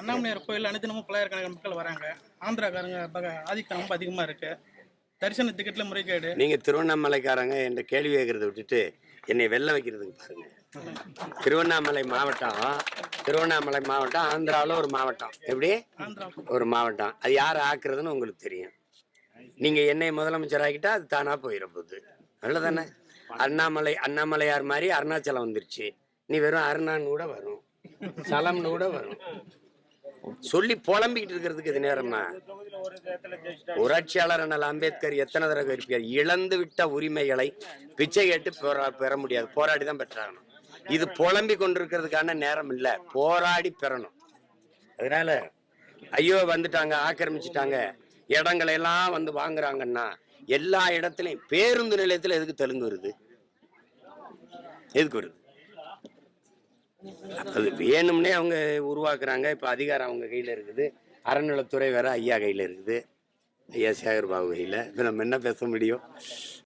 அண்ணாமலையார் கோயில் அனைத்தினமும் பல்லாயிரக்கணக்கான மக்கள் வராங்க. ஆந்திராக்காரங்க ஆதிக்கம் ரொம்ப அதிகமாக இருக்கு. தரிசன டிக்கெட்ல முறைகேடு. நீங்க திருவண்ணாமலைக்காரங்க என்ற கேள்வி கேட்கறத விட்டுட்டு என்னை வெல்ல வைக்கிறதுக்கு பாருங்க. திருவண்ணாமலை மாவட்டம் ஆந்திராவில் ஒரு மாவட்டம். எப்படி ஒரு மாவட்டம், அது யார் ஆக்குறதுன்னு உங்களுக்கு தெரியும். நீங்க என்னை முதலமைச்சர் ஆகிட்டா அது தானா போயிட போகுது. அவ்வளவுதானே. அண்ணாமலையார் மாதிரி அருணாச்சலம் வந்துருச்சு. நீ வெறும் அருணான்னு கூட வரும், சலம்னு கூட வரும். சொல்லி புலம்பிக்கிட்டு இருக்கிறதுக்கு இது நேரமா? புரட்சியாளர் அண்ணல் அம்பேத்கர் எத்தனை தடவை இருப்பார்? இழந்து விட்ட உரிமைகளை பிச்சை கேட்டு பெற முடியாது, போராடிதான் பெற்றாகணும். இது புலம்பி கொண்டிருக்கிறதுக்கான நேரம் இல்ல, போராடி பெறணும். அதனால ஐயோ வந்துட்டாங்க, ஆக்கிரமிச்சுட்டாங்க, இடங்களை எல்லாம் வந்து வாங்குறாங்கன்னா எல்லா இடத்துலயும் பேருந்து நிலையத்துல எதுக்கு தெலுங்கு வருது? எதுக்கு வருது? அது வேணும்னே அவங்க உருவாக்குறாங்க. இப்ப அதிகாரம் அவங்க கையில இருக்குது. அறநிலைத்துறை வேற ஐயா கையில இருக்குது, ஐயா சேகர் பாபு கையில. இப்ப நம்ம என்ன பேச முடியும்?